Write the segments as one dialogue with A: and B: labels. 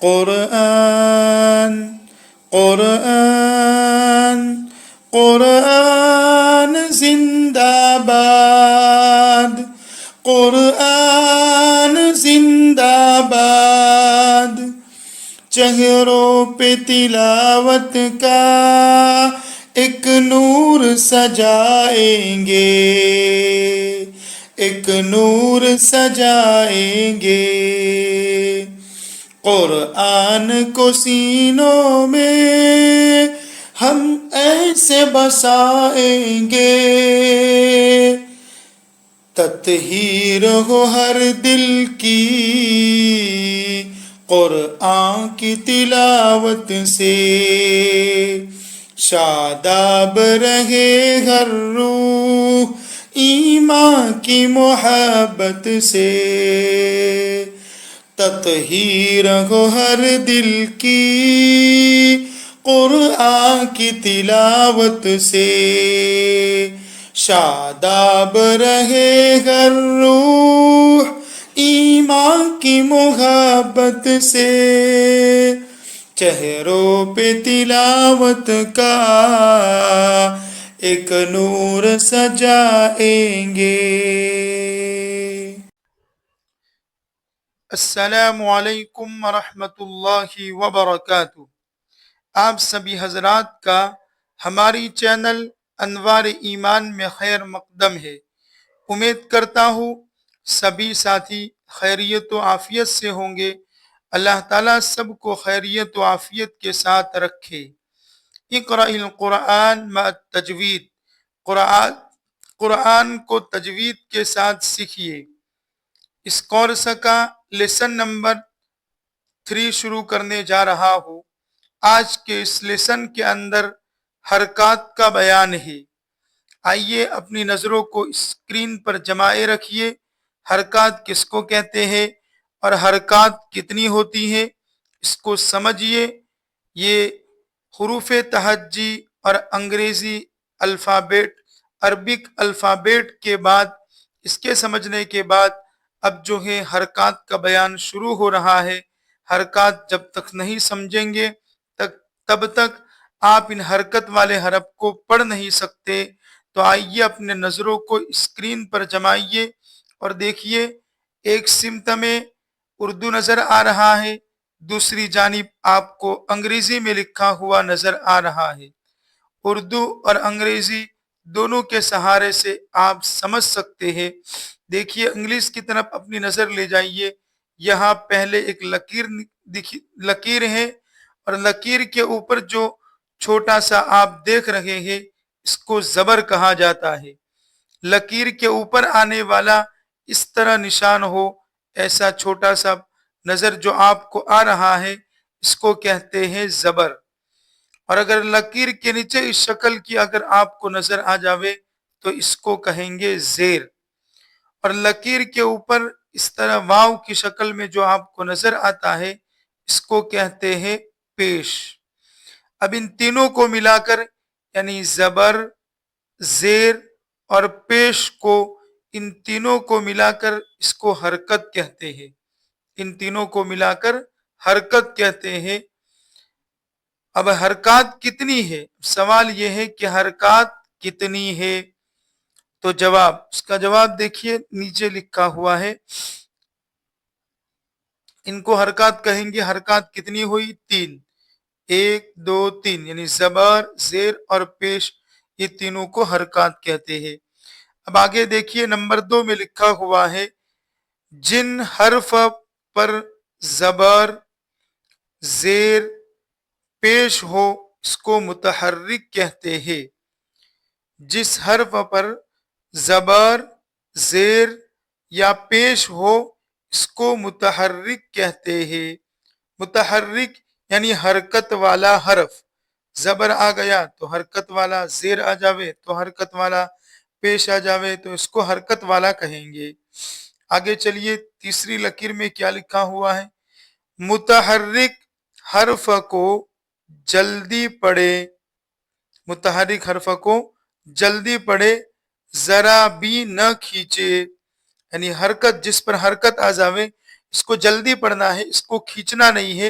A: قرآن قرآن قرآن زندہ باد، قرآن زندہ باد، چہروں پہ تلاوت کا ایک نور سجائیں گے، ایک نور سجائیں گے، قرآن کو سینوں میں ہم ایسے بسائیں گے، تطہیر ہو ہر دل کی قرآن کی تلاوت سے، شاداب رہے ہر روح ایمان کی محبت سے، تطہیر ہو ہر دل کی قرآن کی تلاوت سے، شاداب رہے ہر روح ایمان کی محبت سے، چہروں پہ تلاوت کا ایک نور سجائیں گے۔ السلام علیکم ورحمۃ اللہ وبرکاتہ۔ آپ سبھی حضرات کا ہماری چینل انوار ایمان میں خیر مقدم ہے۔ امید کرتا ہوں سبھی ساتھی خیریت و عافیت سے ہوں گے۔ اللہ تعالیٰ سب کو خیریت و عافیت کے ساتھ رکھے۔ اقرأ القرآن مع التجوید، قرآن کو تجوید کے ساتھ سیکھیے۔ اس کورس کا لیسن نمبر 3 شروع کرنے جا رہا ہوں۔ آج کے اس لیسن کے اندر حرکات کا بیان ہے۔ آئیے اپنی نظروں کو اسکرین پر جمائے رکھیے۔ حرکات کس کو کہتے ہیں اور حرکات کتنی ہوتی ہیں اس کو سمجھیے۔ یہ حروف تہجی اور انگریزی الفابیٹ، عربک الفابیٹ کے بعد اس کے سمجھنے کے بعد اب جو ہے حرکات کا بیان شروع ہو رہا ہے۔ حرکات جب تک نہیں سمجھیں گے تب تک آپ ان حرکت والے حرف کو پڑھ نہیں سکتے۔ تو آئیے اپنے نظروں کو اسکرین پر جمائیے اور دیکھیے، ایک سمت میں اردو نظر آ رہا ہے، دوسری جانب آپ کو انگریزی میں لکھا ہوا نظر آ رہا ہے۔ اردو اور انگریزی دونوں کے سہارے سے آپ سمجھ سکتے ہیں۔ دیکھیے انگلش کی طرف اپنی نظر لے جائیے۔ یہاں پہلے ایک لکیر ہے اور لکیر کے اوپر جو چھوٹا سا آپ دیکھ رہے ہیں اس کو زبر کہا جاتا ہے۔ لکیر کے اوپر آنے والا اس طرح نشان ہو، ایسا چھوٹا سا نظر جو آپ کو آ رہا ہے اس کو کہتے ہیں زبر۔ اور اگر لکیر کے نیچے اس شکل کی اگر آپ کو نظر آ جاوے تو اس کو کہیں گے زیر۔ اور لکیر کے اوپر اس طرح واو کی شکل میں جو آپ کو نظر آتا ہے اس کو کہتے ہیں پیش۔ اب ان تینوں کو ملا کر یعنی زبر، زیر اور پیش کو، ان تینوں کو ملا کر اس کو حرکت کہتے ہیں۔ ان تینوں کو ملا کر حرکت کہتے ہیں۔ اب حرکات کتنی ہے؟ سوال یہ ہے کہ حرکات کتنی ہے؟ تو جواب، اس کا جواب دیکھیے نیچے لکھا ہوا ہے۔ ان کو حرکات کہیں گے۔ حرکات کتنی ہوئی؟ 3، 1 2 3، یعنی زبر، زیر اور پیش، یہ تینوں کو حرکات کہتے ہیں۔ اب آگے دیکھیے نمبر 2 میں لکھا ہوا ہے، جن حرف پر زبر، زیر، پیش ہو اس کو متحرک کہتے ہیں۔ جس حرف پر زبر، زیر یا پیش ہو اس کو متحرک کہتے ہیں۔ متحرک یعنی حرکت والا حرف، زبر آ گیا تو حرکت والا، زیر آ جاوے تو حرکت والا، پیش آ جاوے تو اس کو حرکت والا کہیں گے۔ آگے چلیے تیسری لکیر میں کیا لکھا ہوا ہے، متحرک حرف کو جلدی پڑھے، متحرک حرف کو جلدی پڑھے، ذرا بھی نہ کھینچے، یعنی حرکت، جس پر حرکت آ جاوے اس کو جلدی پڑھنا ہے، اس کو کھینچنا نہیں ہے،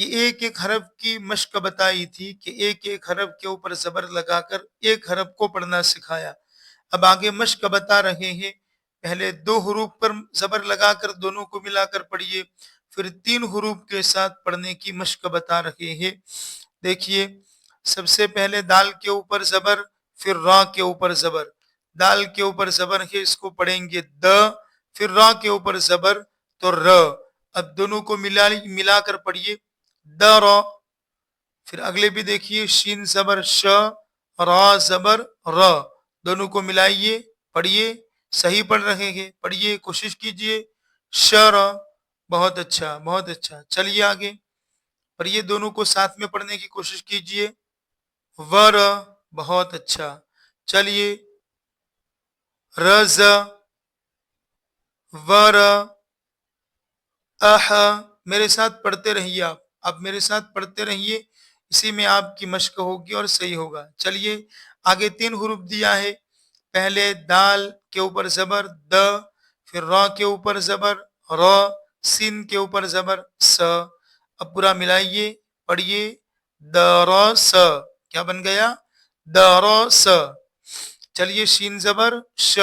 A: یہ ایک ایک حرف کی مشق بتائی تھی کہ ایک ایک حرف کے اوپر زبر لگا کر ایک حرف کو پڑھنا سکھایا. اب آگے مشق بتا رہے ہیں. پہلے 2 حروف پر زبر لگا کر دونوں کو ملا کر پڑھیے، پھر 3 حروف کے ساتھ پڑھنے کی مشق بتا رہے ہیں. دیکھیے، سب سے پہلے دال کے اوپر زبر، پھر را کے اوپر زبر. دال کے اوپر زبر ہے، اس کو پڑھیں گے د، پھر را کے اوپر زبر تو ر. اب دونوں کو ملا کر پڑھیے در. پھر اگلے بھی دیکھیے، شین زبر ش، را زبر ر. دونوں کو ملائیے، پڑھیے. صحیح پڑھ رہے ہیں، پڑھیے، کوشش کیجئے. شر. بہت اچھا، بہت اچھا. چلیے آگے پڑھیے، دونوں کو ساتھ میں پڑھنے کی کوشش کیجئے. ور. بہت اچھا. چلیے رز، ور، اح. میرے ساتھ پڑھتے رہیے. آپ میرے ساتھ پڑھتے رہیے، اسی میں آپ کی مشق ہوگی اور صحیح ہوگا. چلیے آگے 3 حروف دیا ہے. پہلے دال کے اوپر زبر د، پھر را کے اوپر زبر ر، سین کے اوپر زبر س. اب پورا ملائیے، پڑھیے درس. کیا بن گیا؟ درس. چلیے شین زبر ش،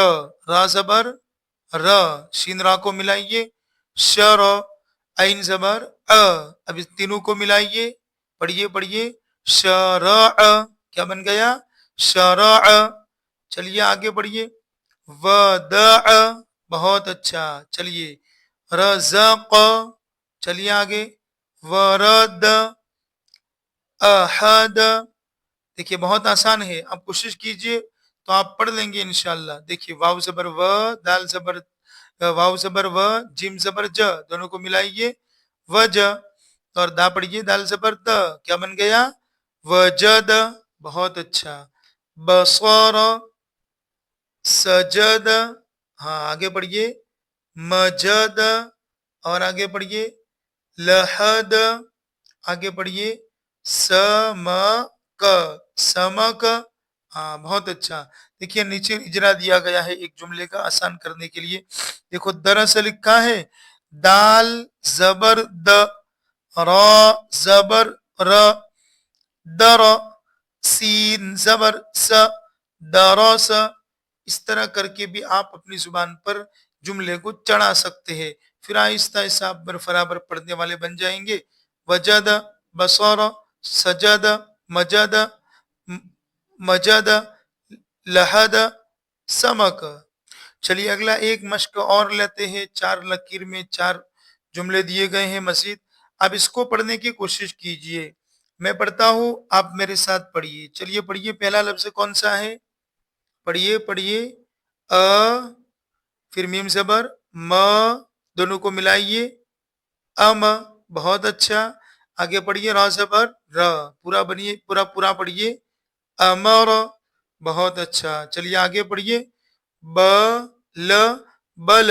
A: را زبر ر، شین را کو ملائیے شر. عین زبر ا. اب اس تینوں کو ملائیے، پڑھیے پڑھیے شرع. کیا بن گیا؟ شرع. چلیے آگے پڑھیے ودع. بہت اچھا. چلیے رزق. چلیے آگے ورد، احد. دیکھیے بہت آسان ہے، آپ کوشش کیجئے تو آپ پڑھ لیں گے انشاءاللہ. دیکھیے واو زبر و، دال زبر واو زبر و، جیم زبر ج. دونوں کو ملائیے وج. اور دا پڑھیے دال زبر د. کیا بن گیا؟ وجد. بہت اچھا. بصر، سجد. ہاں آگے پڑھیے مجد. اور آگے پڑھیے لحد. آگے پڑھیے سمک، سمک. ہاں بہت اچھا. دیکھیے نیچے اجرا دیا گیا ہے ایک جملے کا آسان کرنے کے لیے. دیکھو دراصل لکھا ہے دال زبر د، را زبر ر، در، سین زبر س، درس. اس طرح کر کے بھی آپ اپنی زبان پر جملے کو چڑھا سکتے ہیں. پھر آہستہ آہستہ آپ برابر پڑھنے والے بن جائیں گے. وجد، بصر، سجد، مجد، مجد، لحد، سمک. چلیے اگلا ایک مشق اور لیتے ہیں. 4 لکیر میں 4 جملے دیے گئے ہیں مزید. آپ اس کو پڑھنے کی کوشش کیجئے. میں پڑھتا ہوں، آپ میرے ساتھ پڑھیے. چلیے پڑھیے. پہلا لفظ کون سا ہے؟ پڑھیے پڑھیے پھر میم زبر م. دونوں کو ملائیے ام. بہت اچھا. آگے پڑھیے را زبر ر. پورا بنیے، پورا پڑھیے امر. بہت اچھا. چلیے آگے پڑھیے ب ل بل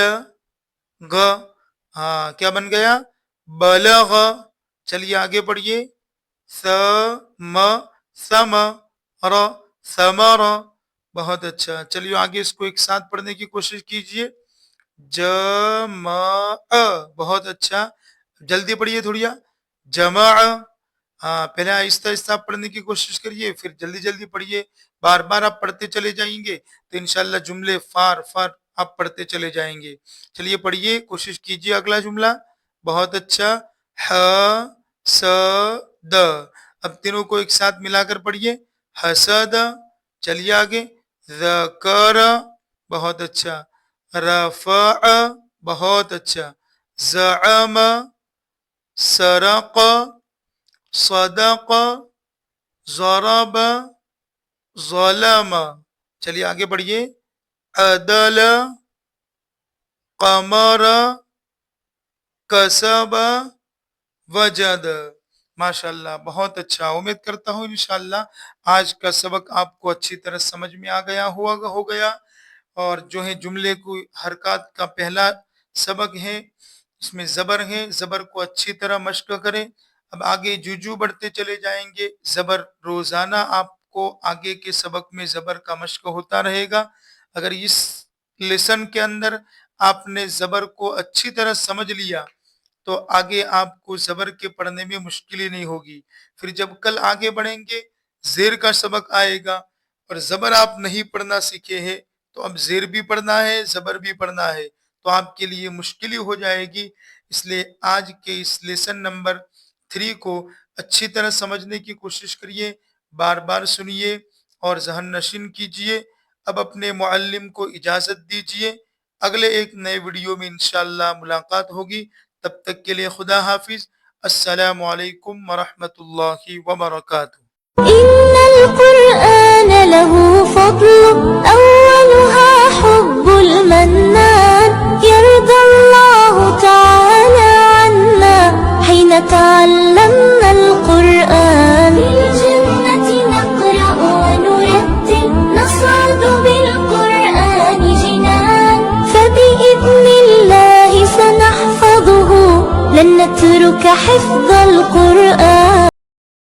A: گ. ہاں کیا بن گیا؟ بلغ. چلیے آگے پڑھیے سم، سم ر، ثمر. بہت اچھا. چلیے آگے اس کو ایک ساتھ پڑھنے کی کوشش کیجئے جمع. بہت اچھا. جلدی پڑھیے تھوڑیا. جمع. ہاں پہلے آہستہ آہستہ پڑھنے کی کوشش کریے، پھر جلدی جلدی پڑھیے. بار بار آپ پڑھتے چلے جائیں گے تو انشاءاللہ جملے فار فار آپ پڑھتے چلے جائیں گے. چلیے پڑھیے، کوشش کیجئے. اگلا جملہ بہت اچھا ح س د. اب تینوں کو ایک ساتھ ملا کر پڑھیے حسد. چلیے آگے ذکر. بہت اچھا. رفع. بہت اچھا. زعم، سرق، صدق، ضرب، ظلم. چلیے آگے بڑھیے عدل، قمر، کسب، وجد. ماشاءاللہ بہت اچھا. امید کرتا ہوں انشاءاللہ آج کا سبق آپ کو اچھی طرح سمجھ میں آ گیا ہو گیا. اور جو ہے جملے کو حرکات کا پہلا سبق ہے، اس میں زبر ہے، زبر کو اچھی طرح مشق کریں. اب آگے جو بڑھتے چلے جائیں گے. زبر روزانہ آپ کو آگے کے سبق میں زبر کا مشق ہوتا رہے گا. اگر اس لیسن کے اندر آپ نے زبر کو اچھی طرح سمجھ لیا تو آگے آپ کو زبر کے پڑھنے میں مشکل ہی نہیں ہوگی. پھر جب کل آگے بڑھیں گے زیر کا سبق آئے گا اور زبر آپ نہیں پڑھنا سیکھے ہیں تو اب زیر بھی پڑھنا ہے زبر بھی پڑھنا ہے تو آپ کے لیے مشکل ہی ہو جائے گی. اس لیے آج کے اس لیسن نمبر 3 کو اچھی طرح سمجھنے کی کوشش کریے، بار بار سنیے اور ذہن نشین کیجئے. اب اپنے معلم کو اجازت دیجئے، اگلے ایک نئے ویڈیو میں انشاءاللہ ملاقات ہوگی. تب تک کے لیے خدا حافظ. السلام علیکم ورحمۃ اللہ وبرکاتہ.
B: إن القرآن له فضل أولها حب المنان يرضى الله تعالى عنا حين تعلمنا القرآن بالجنة نقرأ ونرتل نصعد بالقرآن جنان فبإذن الله سنحفظه لن نترك حفظ القرآن.